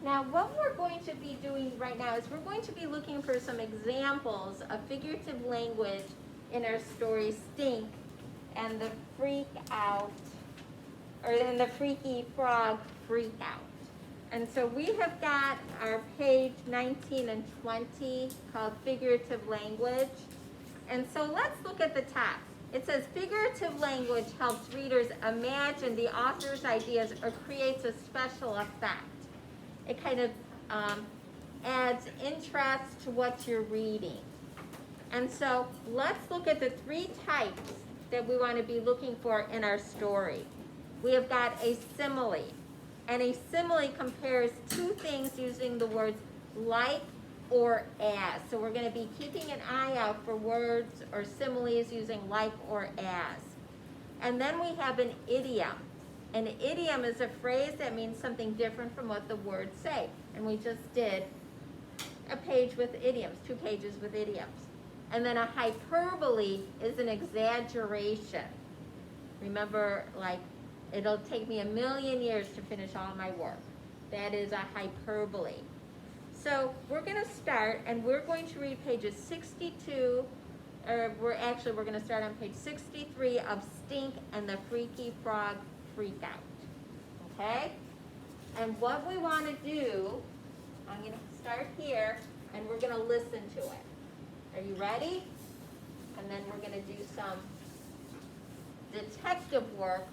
Now, what we're going to be doing right now is we're going to be looking for some examples of figurative language in our story Stink and the Freak Out, or in the Freaky Frog Freak Out. And so we have got our page 19 and 20 called Figurative Language. And so let's look at the top. It says figurative language helps readers imagine the author's ideas or creates a special effect. It kind of adds interest to what you're reading. And so let's look at the three types that we want to be looking for in our story. We have got a simile. And a simile compares two things using the words like or as. So we're going to be keeping an eye out for words or similes using like or as. And then we have an idiom. An idiom is a phrase that means something different from what the words say. And we just did a page with idioms, 2 pages with idioms. And then a hyperbole is an exaggeration. Remember, like, it'll take me 1,000,000 years to finish all my work. That is a hyperbole. So we're going to start, and we're going to read pages 62, or we're going to start on page 63 of Stink and the Freaky Frog Freak Out. Okay? And what we want to do, I'm going to start here, and we're going to listen to it. Are you ready? And then we're going to do some detective work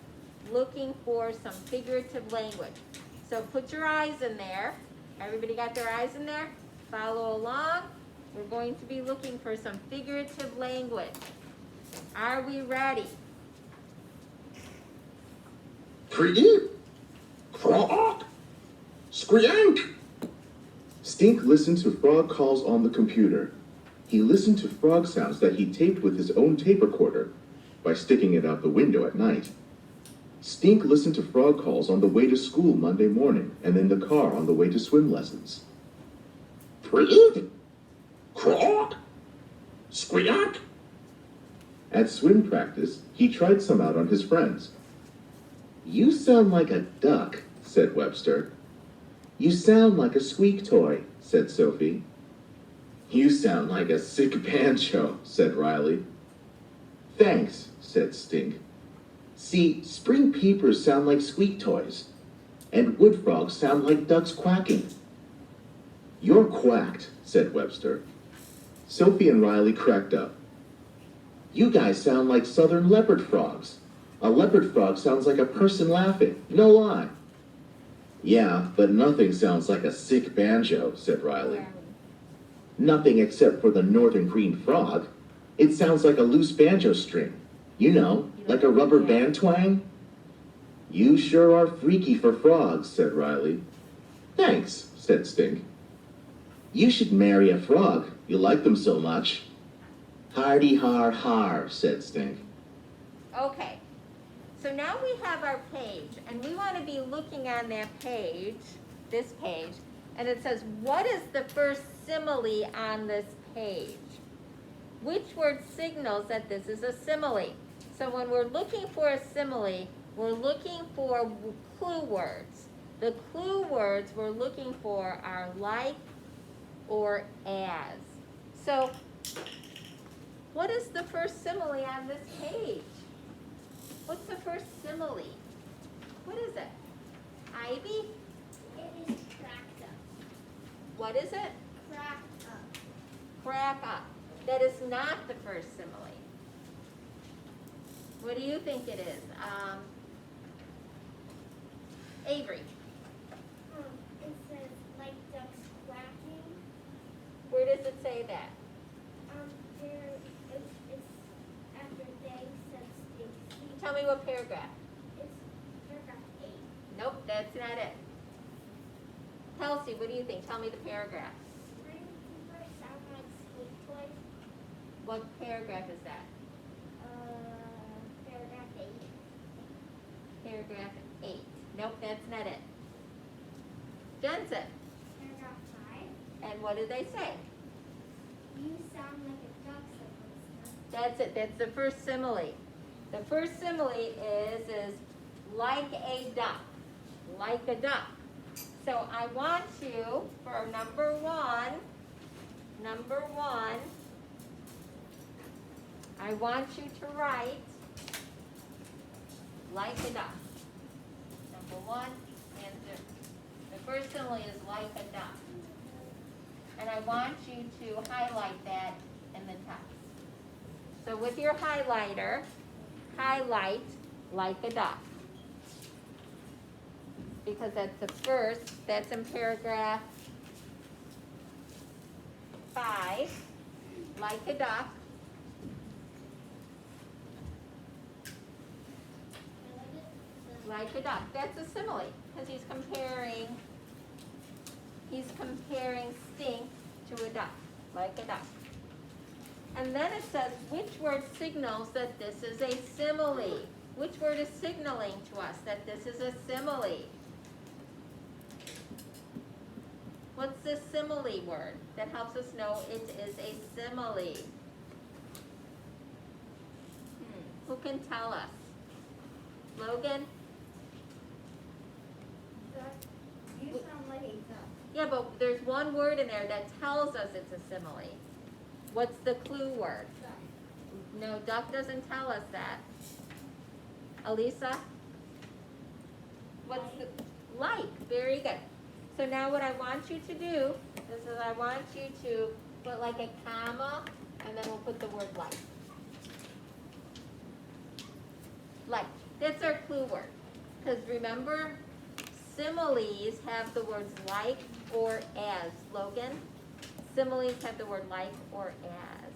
looking for some figurative language. So put your eyes in there. Everybody got their eyes in there? Follow along. We're going to be looking for some figurative language. Are we ready? Creep, croak, squeak. Stink listened to frog calls on the computer. He listened to frog sounds that he taped with his own tape recorder by sticking it out the window at night. Stink listened to frog calls on the way to school Monday morning and in the car on the way to swim lessons. Creep, croak, squeak. At swim practice, he tried some out on his friends. You sound like a duck, said Webster. You sound like a squeak toy, said Sophie. You sound like a sick banjo, said Riley. Thanks, said Stink. See, spring peepers sound like squeak toys, and wood frogs sound like ducks quacking. You're quacked, said Webster. Sophie and Riley cracked up. You guys sound like southern leopard frogs. A leopard frog sounds like a person laughing, no lie. Yeah, but nothing sounds like a sick banjo, said Riley. Nothing except for the northern green frog. It sounds like a loose banjo string. You know, like a rubber band twang. You sure are freaky for frogs, said Riley. Thanks, said Stink. You should marry a frog. You like them so much. Hardy har har, said Stink. Okay. So now we have our page, and we want to be looking on that page, this page, and it says, what is the first simile on this page? Which word signals that this is a simile? So when we're looking for a simile, we're looking for clue words. The clue words we're looking for are like or as. So what is the first simile on this page? What's the first simile? What is it? Ivy? It is cracked up. What is it? Cracked up. Crack up. That is not the first simile. What do you think it is? Avery. It says like ducks quacking. Where does it say that? It's after they said Stink. Tell me what paragraph. It's paragraph 8. Nope, that's not it. Kelsey, what do you think? Tell me the paragraph. Spring peepers sound like squeak toys. What paragraph is that? Paragraph 8. Paragraph 8. Nope, that's not it. Jensen. Paragraph 5. And what did they say? You sound like a duck, said Webster. That's it. That's the first simile. The first simile is like a duck. Like a duck. so I want you, for number one, I want you to write like a duck. Number one, answer. The first simile is like a duck. And I want you to highlight that in the text. So with your highlighter, highlight like a duck. Because that's the first, that's in paragraph 5, like a duck. Like a duck. That's a simile, because he's comparing stink to a duck, like a duck. And then it says, which word signals that this is a simile? Which word is signaling to us that this is a simile? What's the simile word that helps us know it is a simile? Who can tell us? Logan? You sound like a duck. Yeah, but there's one word in there that tells us it's a simile. What's the clue word? Duck. No, duck doesn't tell us that. Elisa? What's the, like, very good. So now what I want you to do is I want you to put like a comma, and then we'll put the word like. Like, that's our clue word. Because remember, similes have the words like or as. Logan? Similes have the word like or as.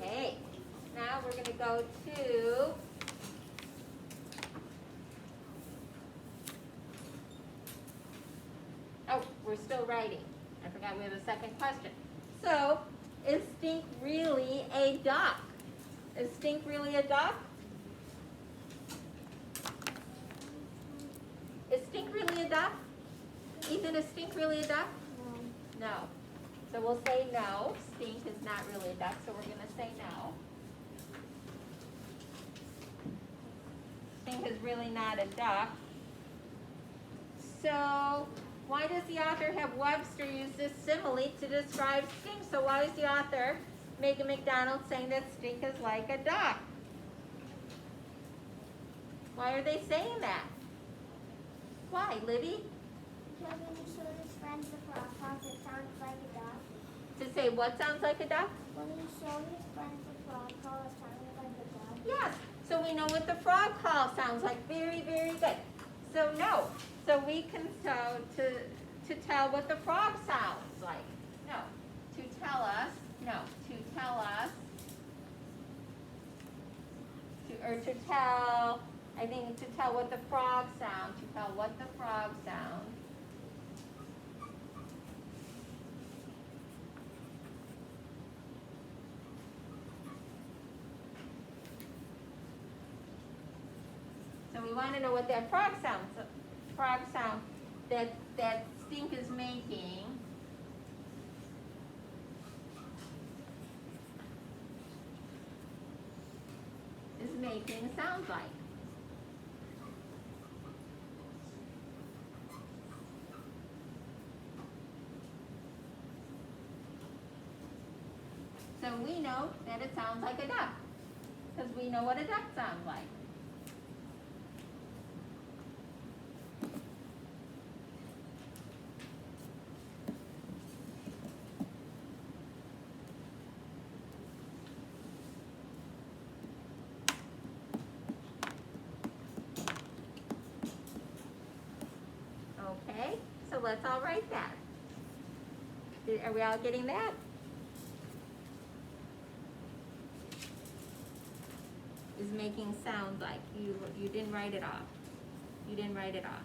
Okay. Now we're going to go to oh, we're still writing. I forgot we have a second question. So, is stink really a duck? Is stink really a duck? Is stink really a duck? Ethan, is stink really a duck? No. So we'll say no. Stink is not really a duck, so we're going to say no. Stink is really not a duck. So why does the author have Webster use this simile to describe stink? So why is the author, Megan McDonald, saying that stink is like a duck? Why are they saying that? Why, Libby? Because when you show his friends the frog calls, it sounds like a duck. To say what sounds like a duck? When you show his friends the frog call, it sounds like a duck. Yes. So we know what the frog call sounds like. Very, very good. So no. So we can to tell what the frog sounds like. No. To tell us. No. To tell us. To tell. I think to tell what the frog sounds. To tell what the frog sounds. So we want to know what that frog sound that stink is making. Sounds like. So we know that it sounds like a duck, because we know what a duck sounds like. Okay, so let's all write that. Are we all getting that? Is making sound like. You didn't write it off. You didn't write it off.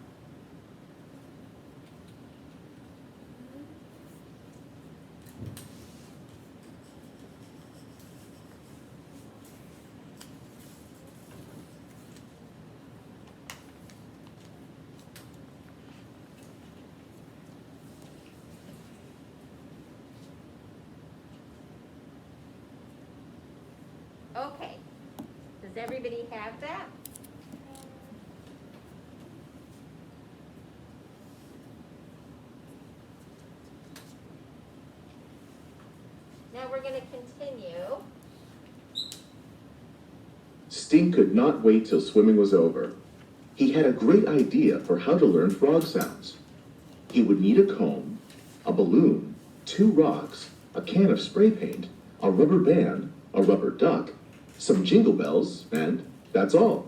Okay. Does everybody have that? Now we're going to continue. Stink could not wait till swimming was over. He had a great idea for how to learn frog sounds. He would need a comb, a balloon, 2 rocks, a can of spray paint, a rubber band, a rubber duck, some jingle bells, and that's all.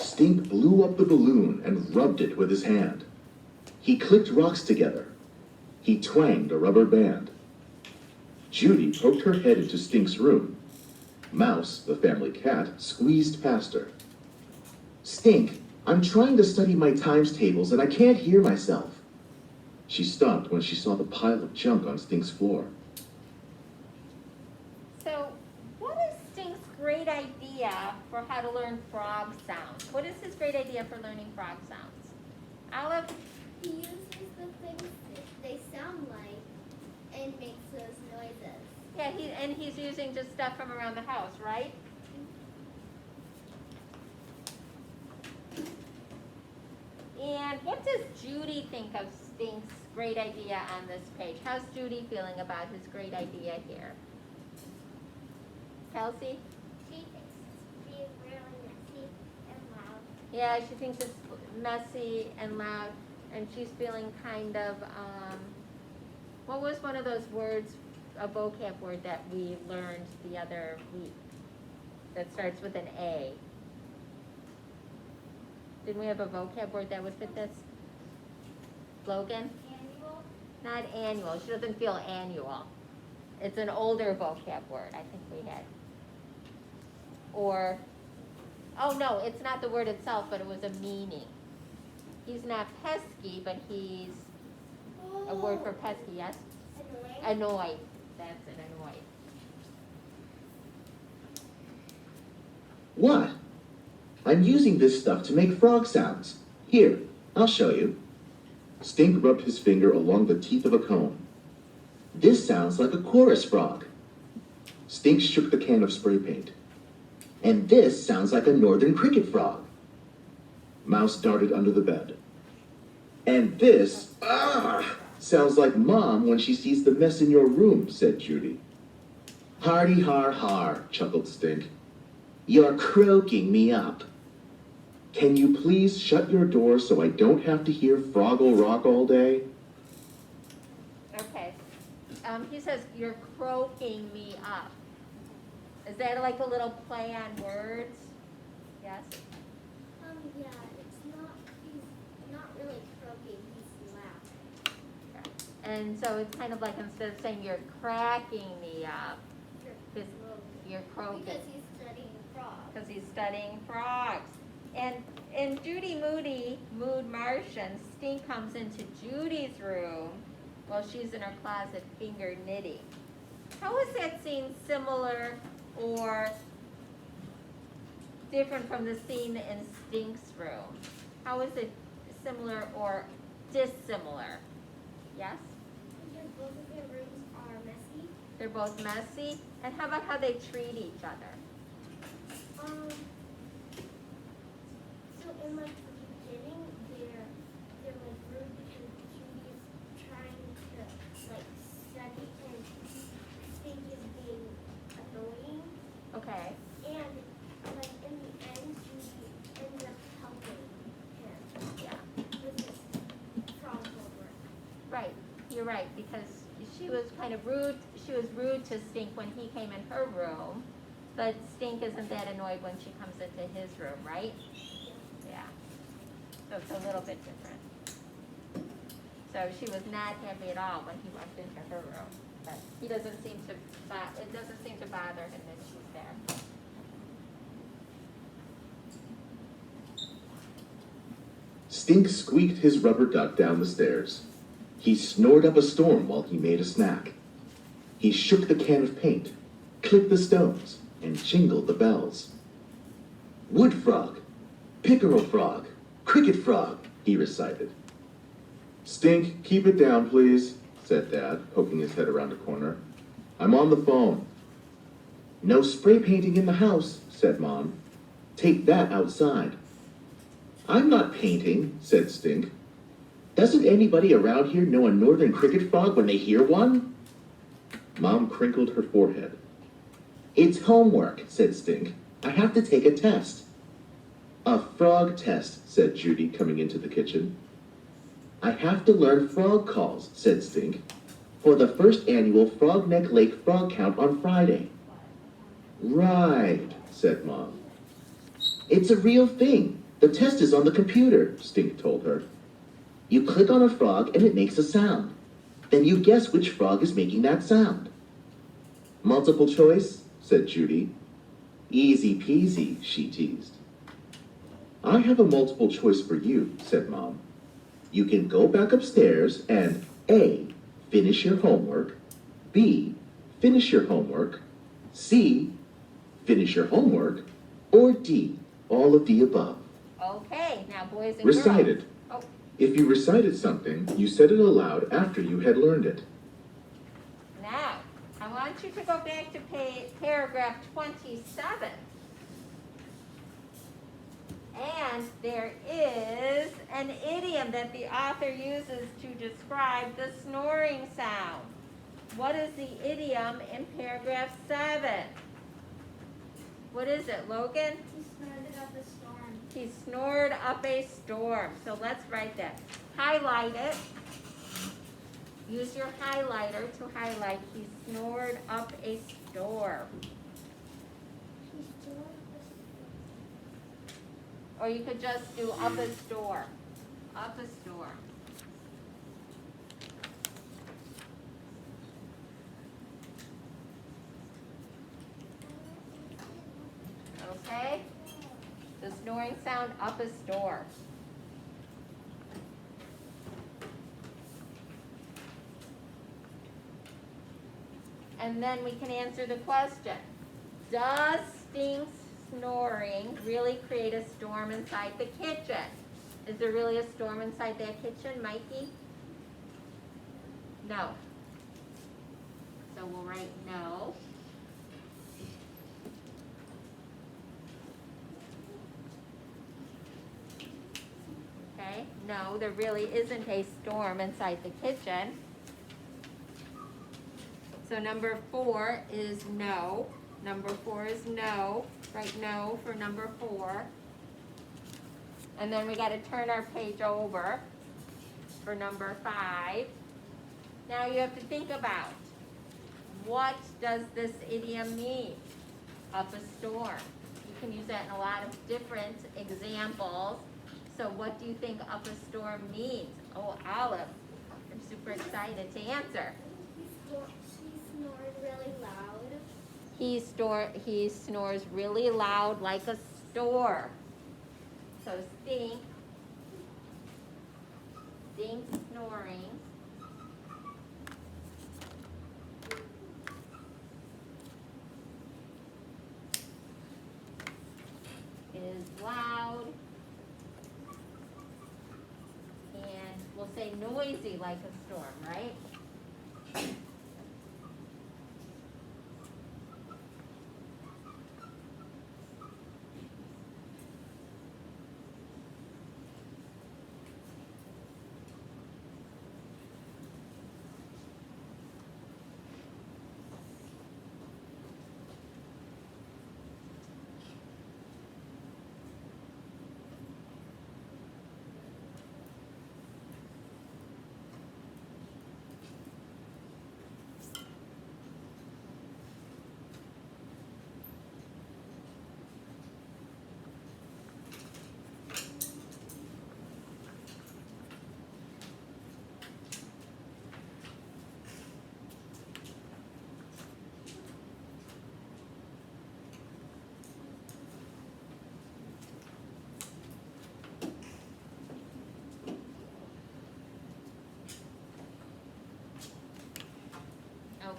Stink blew up the balloon and rubbed it with his hand. He clicked rocks together. He twanged a rubber band. Judy poked her head into Stink's room. Mouse, the family cat, squeezed past her. Stink, I'm trying to study my times tables and I can't hear myself. She stopped when she saw the pile of junk on Stink's floor. So, what is Stink's great idea for how to learn frog sounds? What is his great idea for learning frog sounds? Olive? He uses the things that they sound like and makes those noises. Yeah, he's using just stuff from around the house, right? And what does Judy think of Stink's great idea on this page? How's Judy feeling about his great idea here? Kelsey? She thinks it's being really messy and loud. Yeah, she thinks it's messy and loud, and she's feeling kind of, what was one of those words, a vocab word that we learned the other week that starts with an A? Didn't we have a vocab word that would fit this? Logan? Annual. Not annual. She doesn't feel annual. It's an older vocab word I think we had. Or, oh no, it's not the word itself, but it was a meaning. He's not pesky, but he's a word for pesky, yes? Annoying. Annoyed. That's it, annoyed. What? I'm using this stuff to make frog sounds. Here, I'll show you. Stink rubbed his finger along the teeth of a comb. This sounds like a chorus frog. Stink shook the can of spray paint. And this sounds like a northern cricket frog. Mouse darted under the bed. And this, sounds like Mom when she sees the mess in your room, said Judy. Hardy har har, chuckled Stink. You're croaking me up. Can you please shut your door so I don't have to hear Froggle Rock all day? Okay. He says, you're croaking me up. Is that like a little play on words? Yes? Yeah, he's not really croaking, he's laughing. Okay. And so it's kind of like instead of saying you're cracking me up, you're croaking. Because he's studying frogs. Because he's studying frogs. And in Judy Mood Martian, Stink comes into Judy's room while she's in her closet finger knitting. How is that scene similar or different from the scene in Stink's room? How is it similar or dissimilar? Yes? Because both of their rooms are messy. They're both messy. And how about how they treat each other? So in like the beginning, they're like rude because Judy's trying to like study and Stink is being annoying. Okay. And like in the end, Judy ends up helping him. Yeah. With his frog homework. Right. You're right, because she was kind of rude. She was rude to Stink when he came in her room, but Stink isn't that annoyed when she comes into his room, right? Yeah. So it's a little bit different. So she was not happy at all when he walked into her room, but he doesn't seem to. It doesn't seem to bother him that she's there. Stink squeaked his rubber duck down the stairs. He snored up a storm while he made a snack. He shook the can of paint, clicked the stones, and jingled the bells. Wood frog, pickerel frog, cricket frog, he recited. Stink, keep it down, please, said Dad, poking his head around a corner. I'm on the phone. No spray painting in the house, said Mom. Take that outside. I'm not painting, said Stink. Doesn't anybody around here know a northern cricket frog when they hear one? Mom crinkled her forehead. It's homework, said Stink. I have to take a test. A frog test, said Judy, coming into the kitchen. I have to learn frog calls, said Stink, for the first annual Frog Neck Lake Frog Count on Friday. Right, said Mom. It's a real thing. The test is on the computer, Stink told her. You click on a frog and it makes a sound. Then you guess which frog is making that sound. Multiple choice, said Judy. Easy peasy, she teased. I have a multiple choice for you, said Mom. You can go back upstairs and A, finish your homework, B, finish your homework, C, finish your homework, or D, all of the above. Okay, now boys and Recite girls. it. Oh, If you recited something, you said it aloud after you had learned it. now, I want you to go back to paragraph 27. And there is an idiom that the author uses to describe the snoring sound. What is the idiom in paragraph 7? What is it, Logan? He snorted up a storm. He snored up a storm. So let's write that. Highlight it. Use your highlighter to highlight. He snored up a storm. He snored up a storm. Or you could just do up a storm. Up a storm. Okay? The snoring sound, up a storm. And then we can answer the question. Does Stink's snoring really create a storm inside the kitchen? Is there really a storm inside that kitchen, Mikey? No. So we'll write no. Okay, no, there really isn't a storm inside the kitchen. So number 4 is no. Number 4 is no. Write no for number 4. And then we got to turn our page over for number 5. Now you have to think about, what does this idiom mean? Up a storm. You can use that in a lot of different examples. So what do you think up a storm means? Oh, Olive, I'm super excited to answer. He snored really loud. He snores really loud like a store. So Stink snoring is loud, and we'll say noisy like a storm, right?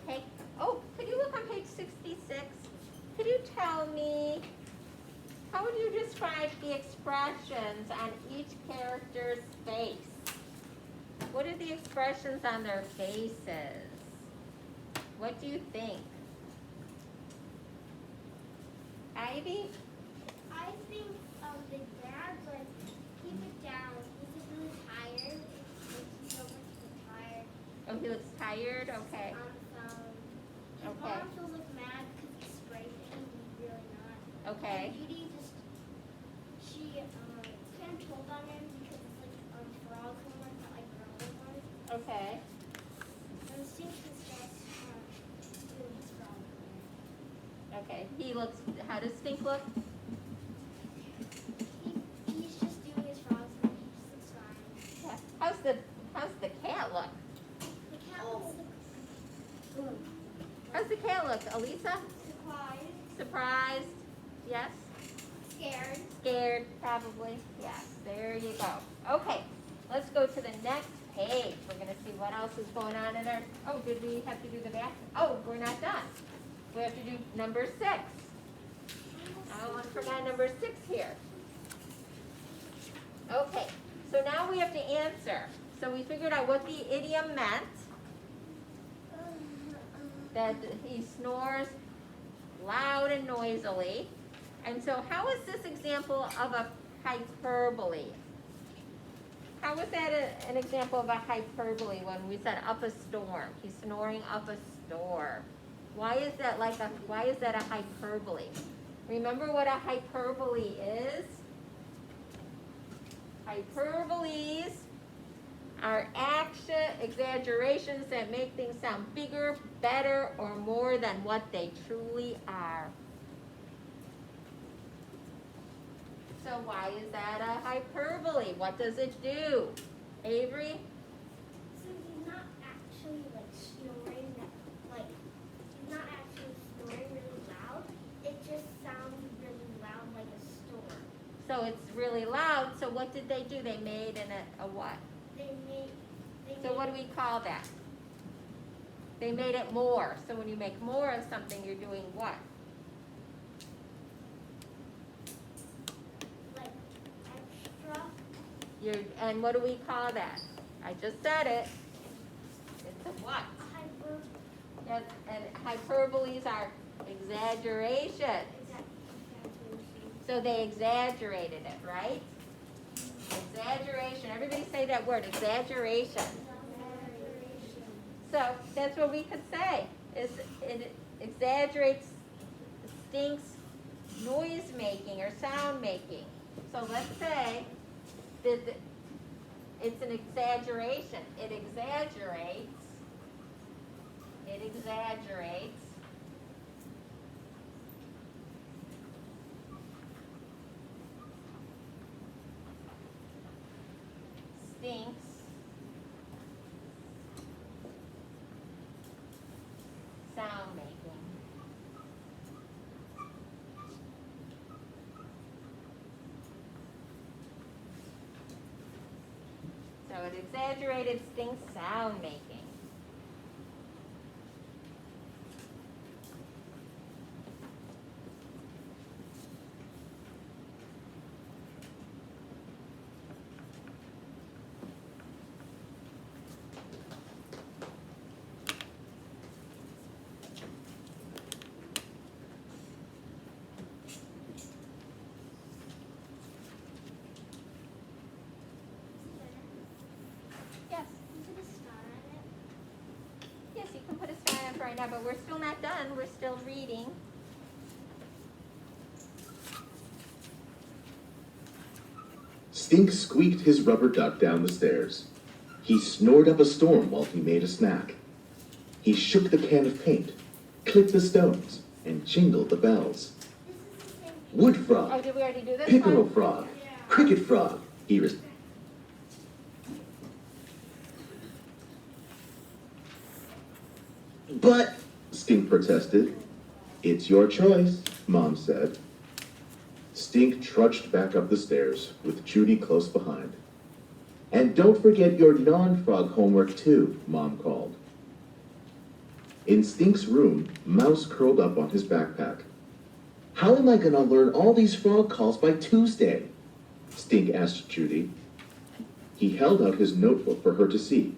Okay. Oh, could you look on page 66? Could you tell me, how would you describe the expressions on each character's face? What are the expressions on their faces? What do you think? maybe? I think the dad's like, keep it down. He's just really tired. He's so much tired. Oh, he looks tired? Okay. On the phone. His Okay. mom feels like mad because he sprayed him. He's really not. Okay. And Judy just, she kind of told on him because it's like frog homework, not like girl homework. Okay. And Stink is just doing his frog homework. Okay. He looks, how does Stink look? He's just doing his frogs and he just looks fine. Yeah. How's the cat look? The cat looks How's the cat look? Elisa? surprised, Surprised? Yes? scared. Scared? Probably? Yes. There you go. Okay. Let's go to the next page. We're going to see what else is going on in our, oh, did we have to do the back? Oh, we're not done. We have to do number 6. Oh, I forgot number 6 here. Okay, so now we have to answer. So we figured out what the idiom meant, that he snores loud and noisily. And so how is this example of a hyperbole? How was that an example of a hyperbole when we said up a storm? He's snoring up a storm. Why is that a hyperbole? Remember what a hyperbole is? Hyperboles are exaggerations that make things sound bigger, better, or more than what they truly are. So why is that a hyperbole? What does it do? Avery? So he's not actually like snoring he's not actually snoring really loud. It just sounds really loud like a storm. So it's really loud, so what did they do? They made a what? So what do we call that? They made it more. So when you make more of something, you're doing what? Like extra. And what do we call that? I just said it. It's a what? Hyper. Yes, and hyperboles are exaggeration. Exaggeration. So they exaggerated it, right? Exaggeration. Everybody say that word, exaggeration. So that's what we could say. Is it exaggerates Stink's noise making or sound making. So let's say that it's an exaggeration. It exaggerates. Stink's sound making. So it exaggerated Stink's sound making. Yes. Yes, you can put a star on it right now, but we're still not done. We're still reading. Stink squeaked his rubber duck down the stairs. He snored up a storm while he made a snack. He shook the can of paint, clicked the stones, and jingled the bells. Wood frog, Oh, did we already do this pickerel one? frog, cricket frog, he responded. But, Stink protested. It's your choice, Mom said. Stink trudged back up the stairs, with Judy close behind. And don't forget your non-frog homework too, Mom called. In Stink's room, Mouse curled up on his backpack. How am I gonna learn all these frog calls by Tuesday? Stink asked Judy. He held out his notebook for her to see.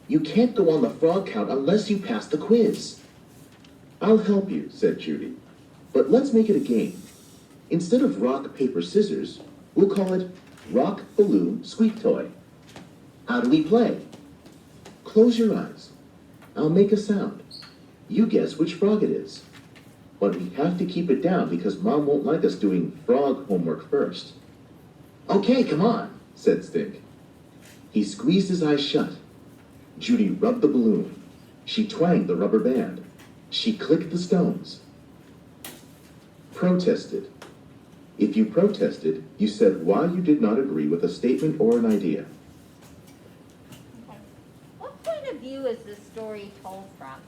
You can't go on the frog count unless you pass the quiz. I'll help you, said Judy. But let's make it a game. Instead of rock, paper, scissors, we'll call it rock, balloon, squeak toy. How do we play? Close your eyes. I'll make a sound. You guess which frog it is. But we have to keep it down because Mom won't like us doing frog homework first. Okay, come on, said Stink. He squeezed his eyes shut. Judy rubbed the balloon. She twanged the rubber band. She clicked the stones. Protested. If you protested, you said why you did not agree with a statement or an idea. Okay. What point of view is this story told from?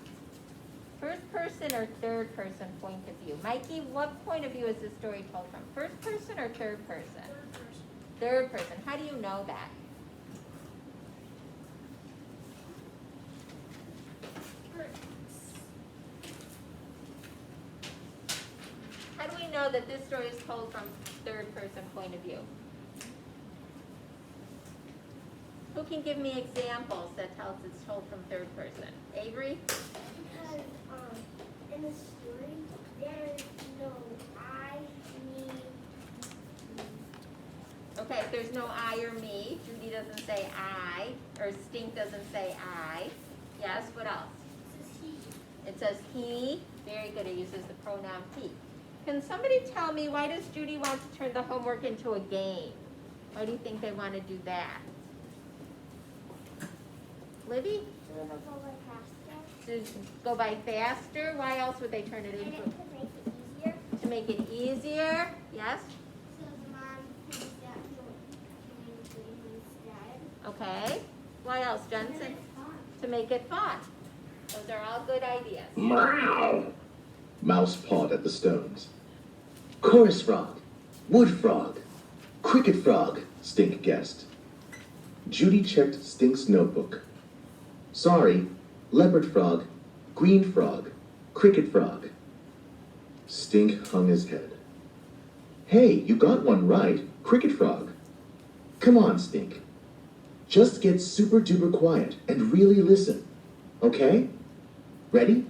First person or third person point of view? Mikey, what point of view is this story told from? First person or third person? Third person. Third person. How do you know that? How do we know that this story is told from third person point of view? Who can give me examples that tell us it's told from third person? Avery? Because in the story there's no I, me. Okay, if there's no I or me, Judy doesn't say I, or Stink doesn't say I. Yes, what else? It says he. It says he. Very good, it uses the pronoun he. Can somebody tell me why does Judy want to turn the homework into a game? Why do you think they want to do that? Libby? So it'll go like faster. To go by faster? Why else would they turn it And into? it could make it easier. To make it easier? Yes? So the mom can start communicating instead. Okay. Why else, And Jensen? it's fun. To make it fun. Those are all good ideas. Meow. Mouse pawed at the stones. Chorus frog, wood frog, cricket frog, Stink guessed. Judy checked Stink's notebook. Sorry, leopard frog, green frog, cricket frog. Stink hung his head. Hey, you got one right, cricket frog. Come on, Stink. Just get super duper quiet and really listen, okay? Ready?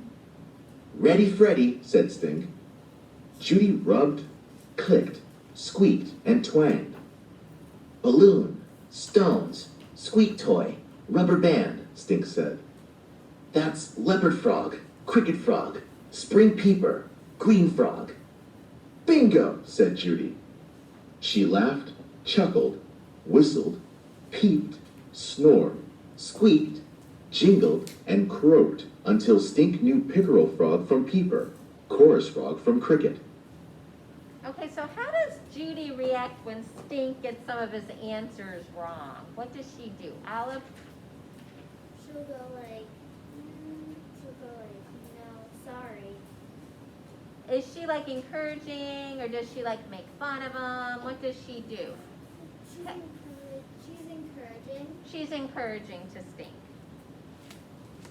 Ready, Freddy, said Stink. Judy rubbed, clicked, squeaked, and twanged. Balloon, stones, squeak toy, rubber band, Stink said. That's leopard frog, cricket frog, spring peeper, green frog. Bingo, said Judy. She laughed, chuckled, whistled, peeped, snored, squeaked, jingled, and croaked until Stink knew pickerel frog from peeper, chorus frog from cricket. Okay, so how does Judy react when Stink gets some of his answers wrong? What does she do? Olive? She'll go like, no, sorry. Is she like encouraging or does she like make fun of him? What does she do? She's encouraging. She's encouraging to Stink.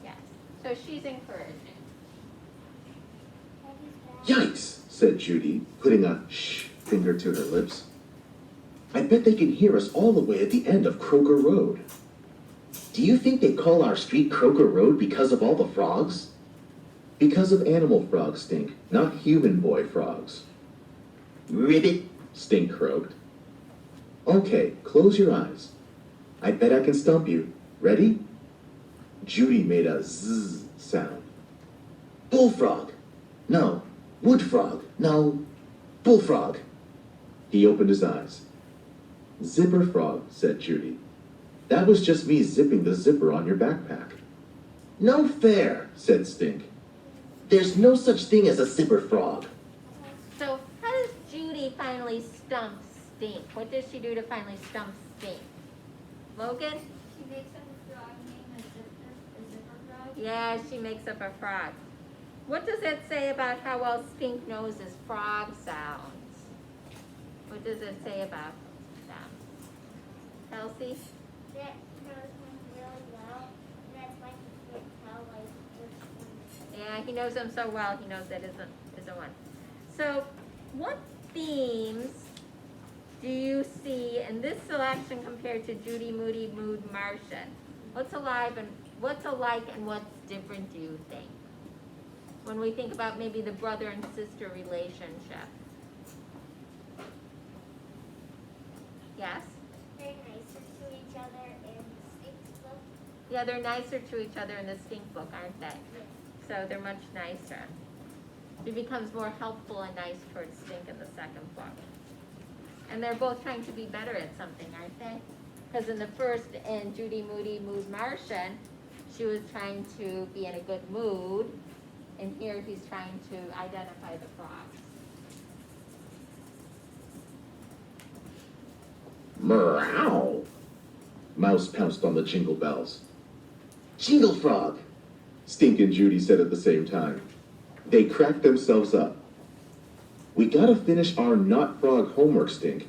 Yes, so she's encouraging. Yikes, said Judy, putting a shh finger to her lips. I bet they can hear us all the way at the end of Croker Road. Do you think they call our street Croker Road because of all the frogs? Because of animal frogs, Stink, not human boy frogs. Ribbit, Stink croaked. Okay, close your eyes. I bet I can stump you. Ready? Judy made a zzz sound. Bullfrog. No. Wood frog. No. Bullfrog. He opened his eyes. Zipper frog, said Judy. That was just me zipping the zipper on your backpack. No fair, said Stink. There's no such thing as a zipper frog. So how does Judy finally stump Stink? What does she do to finally stump Stink? Logan? She makes up a frog named a zipper frog. Yeah, she makes up a frog. What does that say about how well Stink knows his frog sounds? What does it say about them? Kelsey? That knows him really well. That's why he can't tell like which one. Yeah, he knows them so well, he knows that isn't one. So, what themes do you see in this selection compared to Judy, Moody, Mood, Martian? What's alike and what's different, do you think? when we think about maybe the brother and sister relationship? Yes? They're nicer to each other in the Stink's book. Yeah, they're nicer to each other in the Stink book, aren't they? Yes. So they're much nicer. It becomes more helpful and nice towards Stink in the second book. And they're both trying to be better at something, aren't they? Because in the first, in Judy Moody Mood Martian, she was trying to be in a good mood. And here he's trying to identify the frogs. Meow! Mouse pounced on the jingle bells. Jingle frog! Stink and Judy said at the same time. They cracked themselves up. We gotta finish our not frog homework, Stink.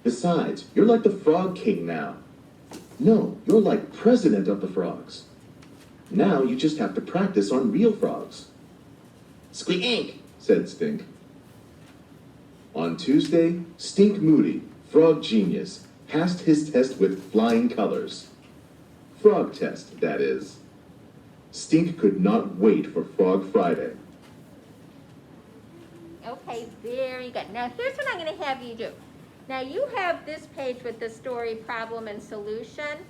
Besides, you're like the frog king now. No, you're like president of the frogs. Now you just have to practice on real frogs. Squeak, said Stink. On Tuesday, Stink Moody, frog genius, passed his test with flying colors. Frog test, that is. Stink could not wait for Frog Friday. Okay, very good. Now here's what I'm going to have you do. Now you have this page with the story, problem, and solution.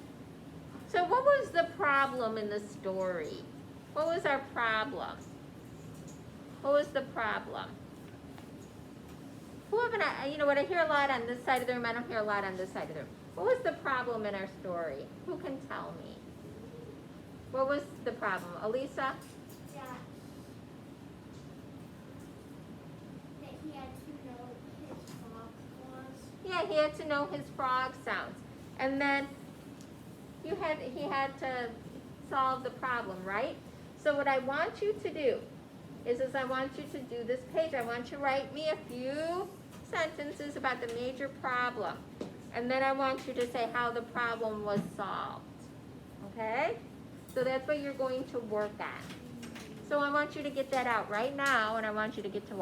So what was the problem in the story? What was our problem? What was the problem? Who have you know what, I hear a lot on this side of the room, I don't hear a lot on this side of the room. What was the problem in our story? Who can tell me? What was the problem? Elisa? That he had to know his frog was. Yeah, he had to know his frog sounds. And then he had to solve the problem, right? So what I want you to do is I want you to do this page. I want you to write me a few sentences about the major problem. And then I want you to say how the problem was solved. Okay? So that's what you're going to work on. So I want you to get that out right now, and I want you to get to